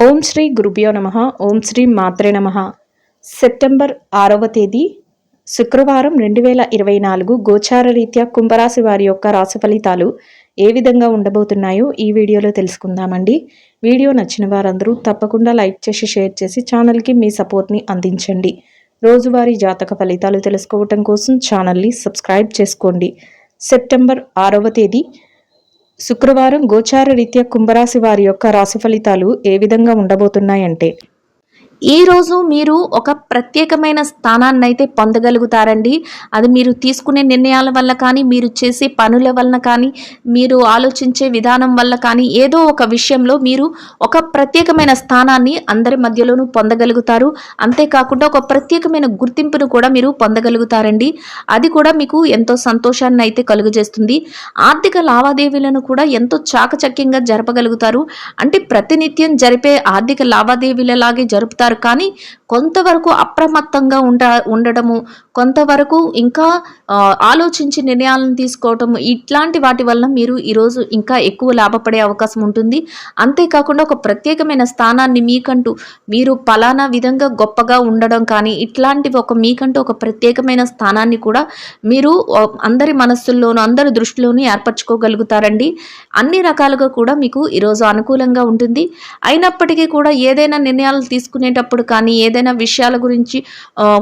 ఓం శ్రీ గురుభ్యో నమః. ఓం శ్రీ మాత్రే నమః. సెప్టెంబర్ 6వ తేదీ శుక్రవారం 2024 గోచార రీత్యా కుంభరాశి వారి యొక్క రాశి ఫలితాలు ఏ విధంగా ఉండబోతున్నాయో ఈ వీడియోలో తెలుసుకుందామండి. వీడియో నచ్చిన వారందరూ తప్పకుండా లైక్ చేసి షేర్ చేసి ఛానల్కి మీ సపోర్ట్ని అందించండి. రోజువారీ జాతక ఫలితాలు తెలుసుకోవటం కోసం ఛానల్ని సబ్స్క్రైబ్ చేసుకోండి. సెప్టెంబర్ 6వ తేదీ శుక్రవారం గోచార రీత్యా కుంభరాశి వారి యొక్క రాశి ఫలితాలు ఏ విధంగా ఉండబోతున్నాయంటే, ఈరోజు మీరు ఒక ప్రత్యేకమైన స్థానాన్ని అయితే పొందగలుగుతారండి. అది మీరు తీసుకునే నిర్ణయాల వల్ల కానీ, మీరు చేసే పనుల వలన కానీ, మీరు ఆలోచించే విధానం వల్ల కానీ, ఏదో ఒక విషయంలో మీరు ఒక ప్రత్యేకమైన స్థానాన్ని అందరి మధ్యలోనూ పొందగలుగుతారు. అంతేకాకుండా ఒక ప్రత్యేకమైన గుర్తింపును కూడా మీరు పొందగలుగుతారండి. అది కూడా మీకు ఎంతో సంతోషాన్ని అయితే కలుగజేస్తుంది. ఆర్థిక లావాదేవీలను కూడా ఎంతో చాకచక్యంగా జరపగలుగుతారు. అంటే ప్రతినిత్యం జరిపే ఆర్థిక లావాదేవీలలాగే జరుపుతారు, కానీ కొంతవరకు అప్రమత్తంగా ఉండడము, కొంతవరకు ఇంకా ఆలోచించి నిర్ణయాలను తీసుకోవటము, ఇట్లాంటి వాటి వల్ల మీరు ఈరోజు ఇంకా ఎక్కువ లాభపడే అవకాశం ఉంటుంది. అంతేకాకుండా ఒక ప్రత్యేకమైన స్థానాన్ని మీకంటూ మీరు పలానా విధంగా గొప్పగా ఉండడం కానీ, ఇట్లాంటివి మీకంటూ ఒక ప్రత్యేకమైన స్థానాన్ని కూడా మీరు అందరి మనస్సుల్లోనూ అందరి దృష్టిలోనూ ఏర్పరచుకోగలుగుతారండి. అన్ని రకాలుగా కూడా మీకు ఈరోజు అనుకూలంగా ఉంటుంది. అయినప్పటికీ కూడా ఏదైనా నిర్ణయాలు తీసుకునేటప్పుడు కానీ, ఏదైనా విషయాల గురించి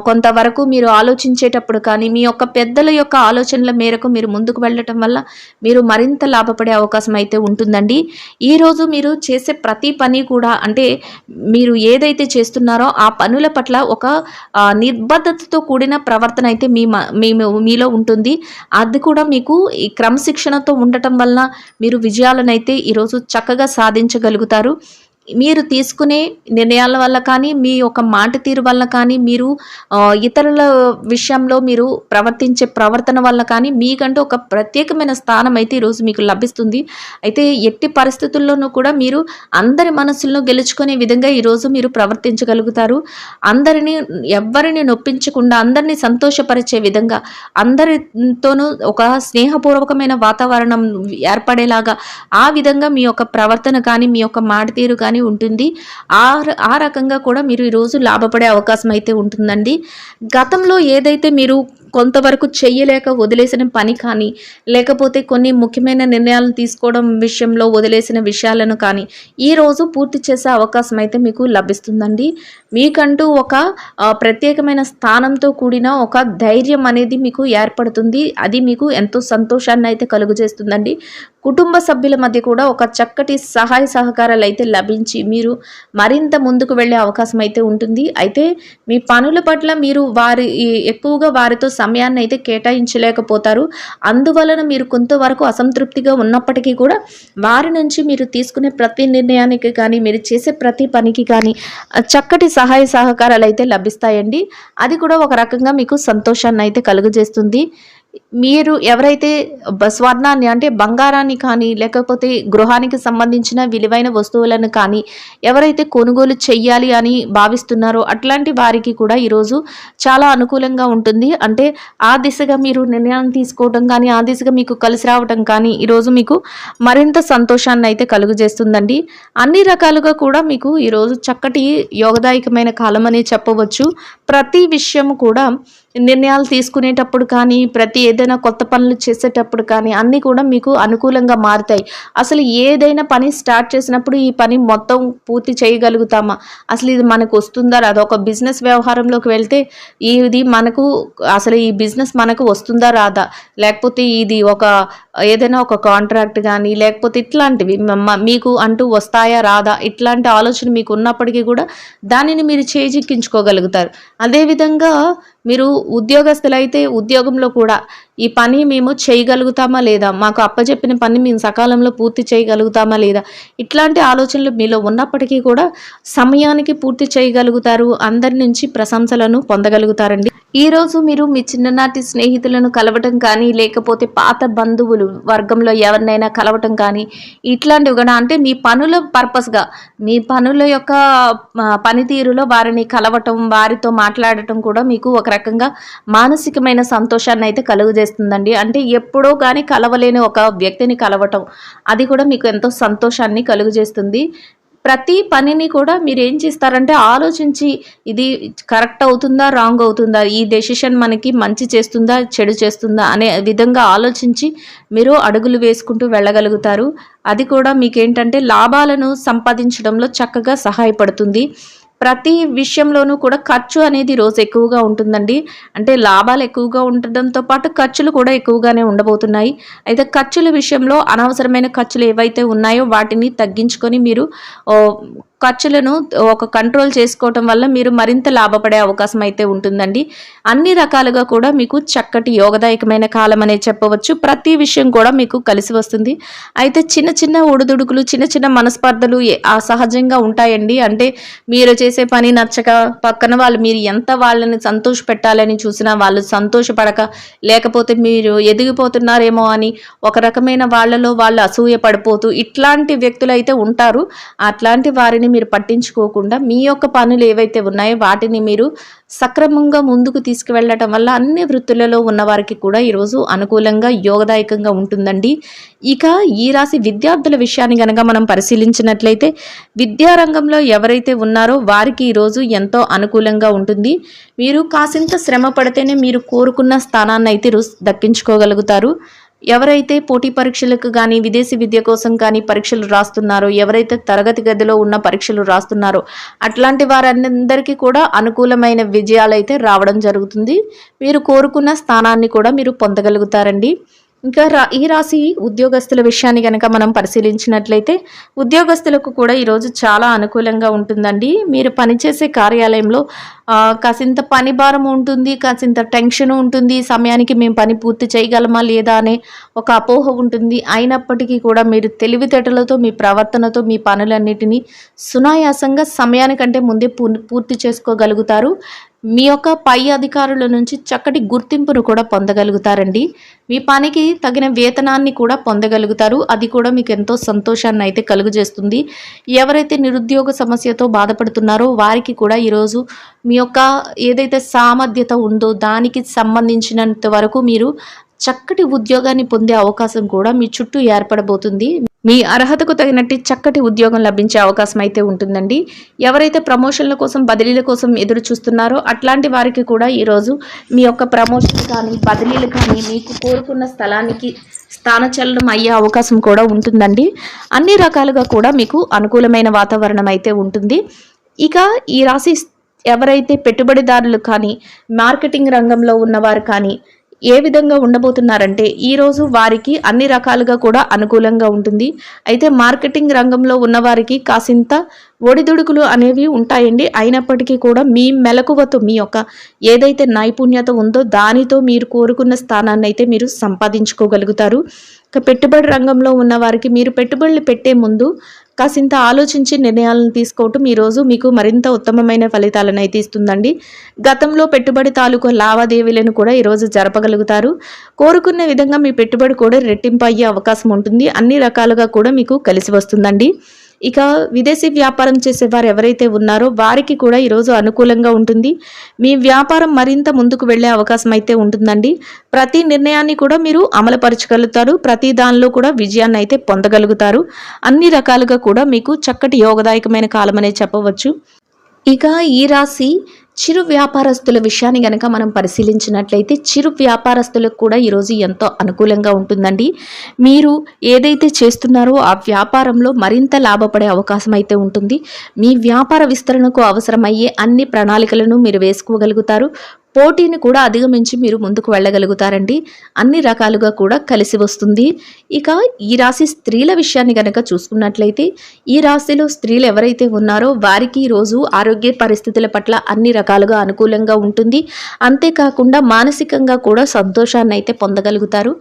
కొంతవరకు మీరు ఆలోచించేటప్పుడు కానీ, మీ యొక్క పెద్దల యొక్క ఆలోచనల మేరకు మీరు ముందుకు వెళ్ళటం వల్ల మీరు మరింత లాభపడే అవకాశం అయితే ఉంటుందండి. ఈరోజు మీరు చేసే ప్రతి పని కూడా, అంటే మీరు ఏదైతే చేస్తున్నారో ఆ పనుల పట్ల ఒక నిర్బద్ధతతో కూడిన ప్రవర్తన అయితే మీలో ఉంటుంది. అది కూడా మీకు ఈ క్రమశిక్షణతో ఉండటం వల్ల మీరు విజయాలను అయితే ఈరోజు చక్కగా సాధించగలుగుతారు. మీరు తీసుకునే నిర్ణయాల వల్ల కానీ, మీ యొక్క మాట తీరు వల్ల కానీ, మీరు ఇతరుల విషయంలో మీరు ప్రవర్తించే ప్రవర్తన వల్ల కానీ మీకంటూ ఒక ప్రత్యేకమైన స్థానం అయితే ఈరోజు మీకు లభిస్తుంది. అయితే ఎట్టి పరిస్థితుల్లోనూ కూడా మీరు అందరి మనసులను గెలుచుకునే విధంగా ఈరోజు మీరు ప్రవర్తించగలుగుతారు. ఎవరిని నొప్పించకుండా, అందరినీ సంతోషపరిచే విధంగా, అందరితోనూ ఒక స్నేహపూర్వకమైన వాతావరణం ఏర్పడేలాగా ఆ విధంగా మీ యొక్క ప్రవర్తన కానీ, మీ యొక్క మాట తీరు కానీ ఉంటుంది. ఆ రకంగా కూడా మీరు ఈరోజు లాభపడే అవకాశం అయితే ఉంటుందండి. గతంలో ఏదైతే మీరు కొంతవరకు చెయ్యలేక వదిలేసిన పని కానీ, లేకపోతే కొన్ని ముఖ్యమైన నిర్ణయాలను తీసుకోవడం విషయంలో వదిలేసిన విషయాలను కానీ ఈరోజు పూర్తి చేసే అవకాశం అయితే మీకు లభిస్తుందండి. మీకంటూ ఒక ప్రత్యేకమైన స్థానంతో కూడిన ఒక ధైర్యం అనేది మీకు ఏర్పడుతుంది. అది మీకు ఎంతో సంతోషాన్ని అయితే కలుగజేస్తుందండి. కుటుంబ సభ్యుల మధ్య కూడా ఒక చక్కటి సహాయ సహకారాలు అయితే లభించి మీరు మరింత ముందుకు వెళ్ళే అవకాశం అయితే ఉంటుంది. అయితే మీ పనుల పట్ల మీరు ఎక్కువగా వారితో సమయాన్ని అయితే కేటాయించలేకపోతారు. అందువలన మీరు కొంతవరకు అసంతృప్తిగా ఉన్నప్పటికీ కూడా వారి నుంచి మీరు తీసుకునే ప్రతి నిర్ణయానికి కానీ, మీరు చేసే ప్రతి పనికి కానీ చక్కటి సహాయ సహకారాలు అయితే లభిస్తాయండి. అది కూడా ఒక రకంగా మీకు సంతోషాన్ని అయితే కలుగజేస్తుంది. మీరు ఎవరైతే స్వర్ణాన్ని, అంటే బంగారాన్ని కానీ, లేకపోతే గృహానికి సంబంధించిన విలువైన వస్తువులను కానీ ఎవరైతే కొనుగోలు చెయ్యాలి అని భావిస్తున్నారో అట్లాంటి వారికి కూడా ఈరోజు చాలా అనుకూలంగా ఉంటుంది. అంటే ఆ దిశగా మీరు నిర్ణయాన్ని తీసుకోవడం కానీ, ఆ దిశగా మీకు కలిసి రావడం కానీ ఈరోజు మీకు మరింత సంతోషాన్ని అయితే కలుగజేస్తుందండి. అన్ని రకాలుగా కూడా మీకు ఈరోజు చక్కటి యోగదాయకమైన కాలం అని చెప్పవచ్చు. ప్రతి విషయం కూడా నిర్ణయాలు తీసుకునేటప్పుడు కానీ, ఏదైనా కొత్త పనులు చేసేటప్పుడు కానీ అన్నీ కూడా మీకు అనుకూలంగా మారుతాయి. అసలు ఏదైనా పని స్టార్ట్ చేసినప్పుడు ఈ పని మొత్తం పూర్తి చేయగలుగుతామా, అసలు ఇది మనకు వస్తుందా రాదా, ఒక బిజినెస్ వ్యవహారంలోకి వెళ్తే అసలు ఈ బిజినెస్ మనకు వస్తుందా రాదా, లేకపోతే ఇది ఏదైనా ఒక కాంట్రాక్ట్ కానీ, లేకపోతే ఇట్లాంటివి మీకు అంటూ వస్తాయా రాదా, ఇట్లాంటి ఆలోచన మీకు ఉన్నప్పటికీ కూడా దానిని మీరు చేజిక్కించుకోగలుగుతారు. అదేవిధంగా మీరు ఉద్యోగస్తులైతే ఉద్యోగంలో కూడా ఈ పని మేము చేయగలుగుతామా లేదా, మాకు అప్పచెప్పిన పని మేము సకాలంలో పూర్తి చేయగలుగుతామా లేదా, ఇట్లాంటి ఆలోచనలు మీలో ఉన్నప్పటికీ కూడా సమయానికి పూర్తి చేయగలుగుతారు. అందరి నుంచి ప్రశంసలను పొందగలుగుతారండి. ఈరోజు మీరు మీ చిన్ననాటి స్నేహితులను కలవటం కానీ, లేకపోతే పాత బంధువులు వర్గంలో ఎవరినైనా కలవటం కానీ, ఇట్లాంటివి కూడా, అంటే మీ పనుల పర్పస్గా, మీ పనుల యొక్క పనితీరులో వారిని కలవటం, వారితో మాట్లాడటం కూడా మీకు ఒక రకంగా మానసికమైన సంతోషాన్ని అయితే కలుగజేస్తుందండి. అంటే ఎప్పుడో కానీ కలవలేని ఒక వ్యక్తిని కలవటం, అది కూడా మీకు ఎంతో సంతోషాన్ని కలుగజేస్తుంది. ప్రతి పనిని కూడా మీరు ఏం చేస్తారంటే ఆలోచించి ఇది కరెక్ట్ అవుతుందా, రాంగ్ అవుతుందా, ఈ డెసిషన్ మనకి మంచి చేస్తుందా, చెడు చేస్తుందా అనే విధంగా ఆలోచించి మీరు అడుగులు వేసుకుంటూ వెళ్ళగలుగుతారు. అది కూడా మీకేంటంటే లాభాలను సంపాదించడంలో చక్కగా సహాయపడుతుంది. ప్రతి విషయంలోనూ కూడా ఖర్చు అనేది రోజు ఎక్కువగా ఉంటుందండి. అంటే లాభాలు ఎక్కువగా ఉండడంతో పాటు ఖర్చులు కూడా ఎక్కువగానే ఉండబోతున్నాయి. అయితే ఖర్చుల విషయంలో అనవసరమైన ఖర్చులు ఏవైతే ఉన్నాయో వాటిని తగ్గించుకొని మీరు ఖర్చులను ఒక కంట్రోల్ చేసుకోవటం వల్ల మీరు మరింత లాభపడే అవకాశం అయితే ఉంటుందండి. అన్ని రకాలుగా కూడా మీకు చక్కటి యోగదాయకమైన కాలం అనే చెప్పవచ్చు. ప్రతి విషయం కూడా మీకు కలిసి వస్తుంది. అయితే చిన్న చిన్న ఒడిదుడుకులు, చిన్న చిన్న మనస్పర్ధలు సహజంగా ఉంటాయండి. అంటే మీరు చేసే పని నచ్చక పక్కన వాళ్ళు మీరు ఎంత వాళ్ళని సంతోష పెట్టాలని చూసినా వాళ్ళు సంతోషపడక, లేకపోతే మీరు ఎదిగిపోతున్నారేమో అని ఒక రకమైన వాళ్ళలో వాళ్ళు అసూయ పడిపోతూ ఇట్లాంటి వ్యక్తులు అయితే ఉంటారు. అట్లాంటి వారిని మీరు పట్టించుకోకుండా మీ యొక్క పనులు ఏవైతే ఉన్నాయో వాటిని మీరు సక్రమంగా ముందుకు తీసుకువెళ్ళటం వల్ల అన్ని వృత్తులలో ఉన్న వారికి కూడా ఈరోజు అనుకూలంగా యోగదాయకంగా ఉంటుందండి. ఇక ఈ రాశి విద్యార్థుల విషయాన్ని గనక మనం పరిశీలించినట్లయితే విద్యారంగంలో ఎవరైతే ఉన్నారో వారికి ఈరోజు ఎంతో అనుకూలంగా ఉంటుంది. మీరు కాసింత శ్రమ పడితేనే మీరు కోరుకున్న స్థానాన్ని అయితే దక్కించుకోగలుగుతారు. ఎవరైతే పోటీ పరీక్షలకు కానీ, విదేశీ విద్య కోసం కానీ పరీక్షలు రాస్తున్నారో, ఎవరైతే తరగతి గదిలో ఉన్న పరీక్షలు రాస్తున్నారో అట్లాంటి వారందరికీ కూడా అనుకూలమైన విజయాలైతే రావడం జరుగుతుంది. మీరు కోరుకున్న స్థానాన్ని కూడా మీరు పొందగలుగుతారండి. ఇంకా ఈ రాశి ఉద్యోగస్తుల విషయాన్ని కనుక మనం పరిశీలించినట్లయితే ఉద్యోగస్తులకు కూడా ఈరోజు చాలా అనుకూలంగా ఉంటుందండి. మీరు పనిచేసే కార్యాలయంలో కాసింత పని భారం ఉంటుంది, కాసింత టెన్షన్ ఉంటుంది, సమయానికి మేము పని పూర్తి చేయగలమా లేదా అనే ఒక అపోహ ఉంటుంది. అయినప్పటికీ కూడా మీరు తెలివితేటలతో, మీ ప్రవర్తనతో మీ పనులన్నిటినీ సునాయాసంగా సమయానికంటే ముందే పూర్తి చేసుకోగలుగుతారు. మీ యొక్క పై అధికారుల నుంచి చక్కటి గుర్తింపును కూడా పొందగలుగుతారండి. మీ పనికి తగిన వేతనాన్ని కూడా పొందగలుగుతారు. అది కూడా మీకు ఎంతో సంతోషాన్ని అయితే కలుగజేస్తుంది. ఎవరైతే నిరుద్యోగ సమస్యతో బాధపడుతున్నారో వారికి కూడా ఈరోజు మీ యొక్క ఏదైతే సామర్థ్యత ఉందో దానికి సంబంధించినంత వరకు మీరు చక్కటి ఉద్యోగాన్ని పొందే అవకాశం కూడా మీ చుట్టూ ఏర్పడబోతుంది. మీ అర్హతకు తగినట్టు చక్కటి ఉద్యోగం లభించే అవకాశం అయితే ఉంటుందండి. ఎవరైతే ప్రమోషన్ల కోసం, బదిలీల కోసం ఎదురు చూస్తున్నారో అట్లాంటి వారికి కూడా ఈరోజు మీ యొక్క ప్రమోషన్ కానీ, బదిలీలు కానీ మీకు కోరుకున్న స్థలానికి స్థానచలనం అయ్యే అవకాశం కూడా ఉంటుందండి. అన్ని రకాలుగా కూడా మీకు అనుకూలమైన వాతావరణం అయితే ఉంటుంది. ఇక ఈ రాశి ఎవరైతే పెట్టుబడిదారులు కానీ, మార్కెటింగ్ రంగంలో ఉన్నవారు కానీ ఏ విధంగా ఉండబోతున్నారంటే ఈరోజు వారికి అన్ని రకాలుగా కూడా అనుకూలంగా ఉంటుంది. అయితే మార్కెటింగ్ రంగంలో ఉన్నవారికి కాసింత ఒడిదుడుకులు అనేవి ఉంటాయండి. అయినప్పటికీ కూడా మీ మెలకువతో మీ యొక్క ఏదైతే నైపుణ్యత ఉందో దానితో మీరు కోరుకున్న స్థానాన్ని అయితే మీరు సంపాదించుకోగలుగుతారు. ఇక పెట్టుబడి రంగంలో ఉన్న వారికి మీరు పెట్టుబడులు పెట్టే ముందు కాసింత ఆలోచించి నిర్ణయాలను తీసుకోవటం ఈరోజు మీకు మరింత ఉత్తమమైన ఫలితాలను అయితే ఇస్తుందండి. గతంలో పెట్టుబడి తాలూకు లావాదేవీలను కూడా ఈరోజు జరపగలుగుతారు. కోరుకున్న విధంగా మీ పెట్టుబడి కూడా రెట్టింపు అయ్యే అవకాశం ఉంటుంది. అన్ని రకాలుగా కూడా మీకు కలిసి వస్తుందండి. ఇక విదేశీ వ్యాపారం చేసేవారు ఎవరైతే ఉన్నారో వారికి కూడా ఈరోజు అనుకూలంగా ఉంటుంది. మీ వ్యాపారం మరింత ముందుకు వెళ్ళే అవకాశం అయితే ఉంటుందండి. ప్రతి నిర్ణయాన్ని కూడా మీరు అమలుపరచగలుగుతారు. ప్రతి దానిలో కూడా విజయాన్ని అయితే పొందగలుగుతారు. అన్ని రకాలుగా కూడా మీకు చక్కటి యోగదాయకమైన కాలం అనే చెప్పవచ్చు. ఇక ఈ రాశి చిరు వ్యాపారస్తుల విషయాన్ని గనక మనం పరిశీలించినట్లయితే చిరు వ్యాపారస్తులకు కూడా ఈరోజు ఎంతో అనుకూలంగా ఉంటుందండి. మీరు ఏదైతే చేస్తున్నారో ఆ వ్యాపారంలో మరింత లాభపడే అవకాశం అయితే ఉంటుంది. మీ వ్యాపార విస్తరణకు అవసరమయ్యే అన్ని ప్రణాళికలను మీరు వేసుకోగలుగుతారు. పోటీని కూడా అధిగమించి మీరు ముందుకు వెళ్ళగలుగుతారండి. అన్ని రకాలుగా కూడా కలిసి వస్తుంది. ఇక ఈ రాశి స్త్రీల విషయాన్ని కనుక చూసుకున్నట్లయితే ఈ రాశిలో స్త్రీలు ఎవరైతే ఉన్నారో వారికి ఈరోజు ఆరోగ్య పరిస్థితుల పట్ల అన్ని రకాలుగా అనుకూలంగా ఉంటుంది. అంతేకాకుండా మానసికంగా కూడా సంతోషాన్ని అయితే పొందగలుగుతారు.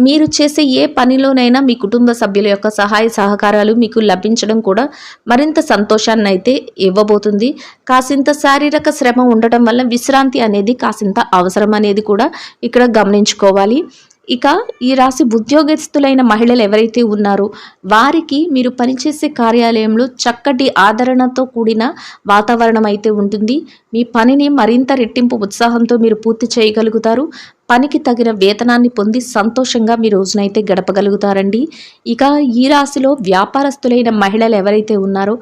మీరు చేసే ఏ పనిలోనైనా మీ కుటుంబ సభ్యుల యొక్క సహాయ సహకారాలు మీకు లభించడం కూడా మరింత సంతోషాన్ని అయితే ఇవ్వబోతుంది. కాసింత శారీరక శ్రమ ఉండటం వల్ల విశ్రాంతి అనేది కాసింత అవసరం అనేది కూడా ఇక్కడ గమనించుకోవాలి. ఇక ఈ రాశి ఉద్యోగస్తులైన మహిళలు ఎవరైతే ఉన్నారో వారికి మీరు పనిచేసే కార్యాలయంలో చక్కటి ఆదరణతో కూడిన వాతావరణం అయితే ఉంటుంది. మీ పనిని మరింత రెట్టింపు ఉత్సాహంతో మీరు పూర్తి చేయగలుగుతారు. పనికి తగిన వేతనాన్ని పొంది సంతోషంగా మీ రోజునైతే గడపగలుగుతారండి. ఇక ఈ రాశిలో వ్యాపారస్తులైన మహిళలు ఎవరైతే ఉన్నారో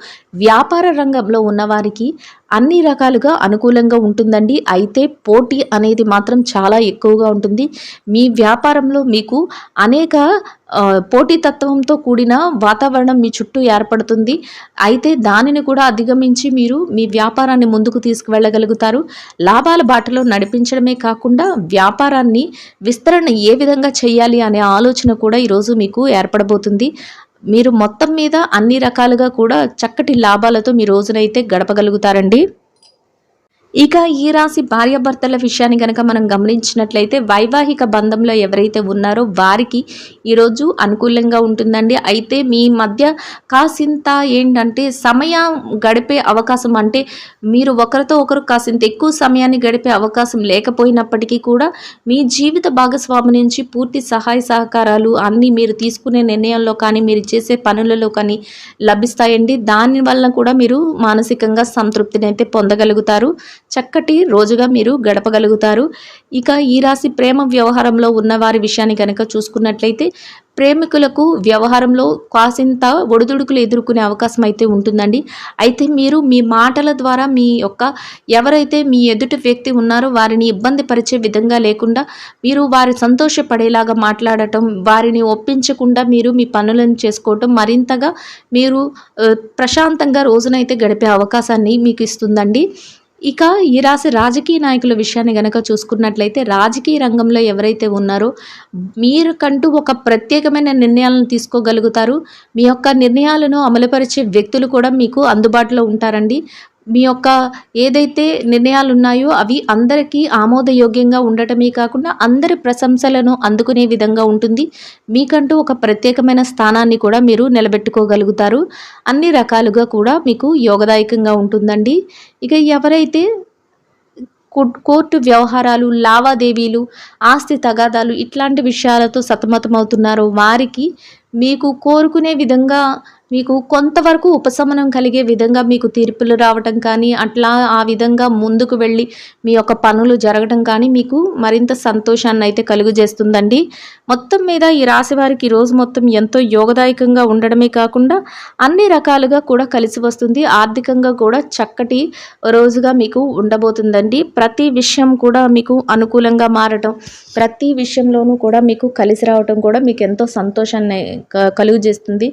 వ్యాపార రంగంలో ఉన్నవారికి అన్ని రకాలుగా అనుకూలంగా ఉంటుందండి. అయితే పోటీ అనేది మాత్రం చాలా ఎక్కువగా ఉంటుంది. మీ వ్యాపారంలో మీకు అనేక పోటీతత్వంతో కూడిన వాతావరణం మీ చుట్టూ ఏర్పడుతుంది. అయితే దానిని కూడా అధిగమించి మీరు మీ వ్యాపారాన్ని ముందుకు తీసుకువెళ్ళగలుగుతారు. లాభాల బాటలో నడిపించడమే కాకుండా వ్యాపారాన్ని విస్తరణ ఏ విధంగా చేయాలి అనే ఆలోచన కూడా ఈరోజు మీకు ఏర్పడబోతుంది. మీరు మొత్తం మీద అన్ని రకాలుగా కూడా చక్కటి లాభాలతో మీ రోజునైతే గడపగలుగుతారండి. ఇక ఈ రాశి భార్యాభర్తల విషయాన్ని కనుక మనం గమనించినట్లయితే వైవాహిక బంధంలో ఎవరైతే ఉన్నారో వారికి ఈరోజు అనుకూలంగా ఉంటుందండి. అయితే మీ మధ్య కాసింత ఏంటంటే సమయం గడిపే అవకాశం, అంటే మీరు ఒకరితో ఒకరు కాసింత ఎక్కువ సమయాన్ని గడిపే అవకాశం లేకపోయినప్పటికీ కూడా మీ జీవిత భాగస్వామి నుంచి పూర్తి సహాయ సహకారాలు అన్నీ మీరు తీసుకునే నిర్ణయంలో కానీ మీరు చేసే పనులలో కానీ లభిస్తాయండి. దానివల్ల కూడా మీరు మానసికంగా సంతృప్తిని అయితే పొందగలుగుతారు. చక్కటి రోజుగా మీరు గడపగలుగుతారు. ఇక ఈ రాశి ప్రేమ వ్యవహారంలో ఉన్న వారి విషయాన్ని కనుక చూసుకున్నట్లయితే ప్రేమికులకు వ్యవహారంలో కాసింత ఒడిదుడుకులు ఎదుర్కొనే అవకాశం అయితే ఉంటుందండి. అయితే మీరు మీ మాటల ద్వారా మీ యొక్క ఎవరైతే మీ ఎదుటి వ్యక్తి ఉన్నారో వారిని ఇబ్బంది పరిచే విధంగా లేకుండా మీరు వారి సంతోషపడేలాగా మాట్లాడటం, వారిని ఒప్పించకుండా మీరు మీ పనులను చేసుకోవటం మరింతగా మీరు ప్రశాంతంగా రోజునైతే గడిపే అవకాశాన్ని మీకు ఇస్తుందండి. ఇక ఈ రాశి రాజకీయ నాయకుల విషయాన్ని గనక చూసుకున్నట్లయితే రాజకీయ రంగంలో ఎవరైతే ఉన్నారో మీరుకంటూ ఒక ప్రత్యేకమైన నిర్ణయాలను తీసుకోగలుగుతారు. మీ యొక్క నిర్ణయాలను అమలుపరిచే వ్యక్తులు కూడా మీకు అందుబాటులో ఉంటారండి. మీ యొక్క ఏదైతే నిర్ణయాలు ఉన్నాయో అవి అందరికీ ఆమోదయోగ్యంగా ఉండటమే కాకుండా అందరి ప్రశంసలను అందుకునే విధంగా ఉంటుంది. మీకంటూ ఒక ప్రత్యేకమైన స్థానాన్ని కూడా మీరు నిలబెట్టుకోగలుగుతారు. అన్ని రకాలుగా కూడా మీకు యోగదాయకంగా ఉంటుందండి. ఇక ఎవరైతే కోర్టు వ్యవహారాలు, లావాదేవీలు, ఆస్తి తగాదాలు ఇట్లాంటి విషయాలతో సతమతమవుతున్నారో వారికి మీకు కోరుకునే విధంగా మీకు కొంతవరకు ఉపశమనం కలిగే విధంగా మీకు తీర్పులు రావటం కానీ అట్లా ఆ విధంగా ముందుకు వెళ్ళి మీ యొక్క పనులు జరగడం కానీ మీకు మరింత సంతోషాన్ని అయితే కలుగజేస్తుందండి. మొత్తం మీద ఈ రాశి వారికి ఈరోజు మొత్తం ఎంతో యోగదాయకంగా ఉండడమే కాకుండా అన్ని రకాలుగా కూడా కలిసి వస్తుంది. ఆర్థికంగా కూడా చక్కటి రోజుగా మీకు ఉండబోతుందండి. ప్రతి విషయం కూడా మీకు అనుకూలంగా మారటం, ప్రతి విషయంలోనూ కూడా మీకు కలిసి రావటం కూడా మీకు ఎంతో సంతోషాన్ని కలుగజేస్తుంది.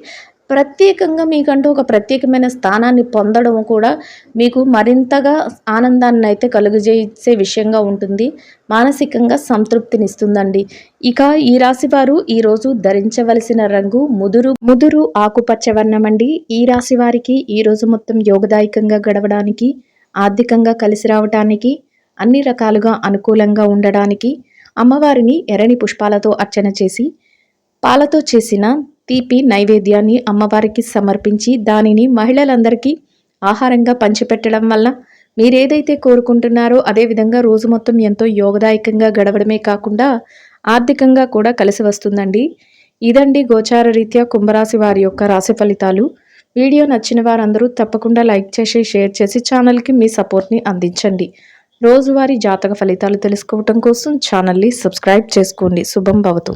ప్రత్యేకంగా మీకంటూ ఒక ప్రత్యేకమైన స్థానాన్ని పొందడం కూడా మీకు మరింతగా ఆనందాన్ని అయితే కలుగజేసే విషయంగా ఉంటుంది. మానసికంగా సంతృప్తినిస్తుందండి. ఇక ఈ రాశి వారు ఈరోజు ధరించవలసిన రంగు ముదురు ఆకుపచ్చ వర్ణం అండి. ఈ రాశి వారికి ఈరోజు మొత్తం యోగదాయకంగా గడవడానికి, ఆర్థికంగా కలిసి రావడానికి, అన్ని రకాలుగా అనుకూలంగా ఉండడానికి అమ్మవారిని ఎర్రని పుష్పాలతో అర్చన చేసి పాలతో చేసిన తీపి నైవేద్యాన్ని అమ్మవారికి సమర్పించి దానిని మహిళలందరికీ ఆహారంగా పంచిపెట్టడం వల్ల మీరేదైతే కోరుకుంటున్నారో అదేవిధంగా రోజు మొత్తం ఎంతో యోగదాయకంగా గడవడమే కాకుండా ఆర్థికంగా కూడా కలిసి వస్తుందండి. ఇదండి గోచార రీత్యా కుంభరాశి వారి యొక్క రాశి ఫలితాలు. వీడియో నచ్చిన వారందరూ తప్పకుండా లైక్ చేసి షేర్ చేసి ఛానల్కి మీ సపోర్ట్ని అందించండి. రోజువారీ జాతక ఫలితాలు తెలుసుకోవటం కోసం ఛానల్ని సబ్స్క్రైబ్ చేసుకోండి. శుభం భవతు.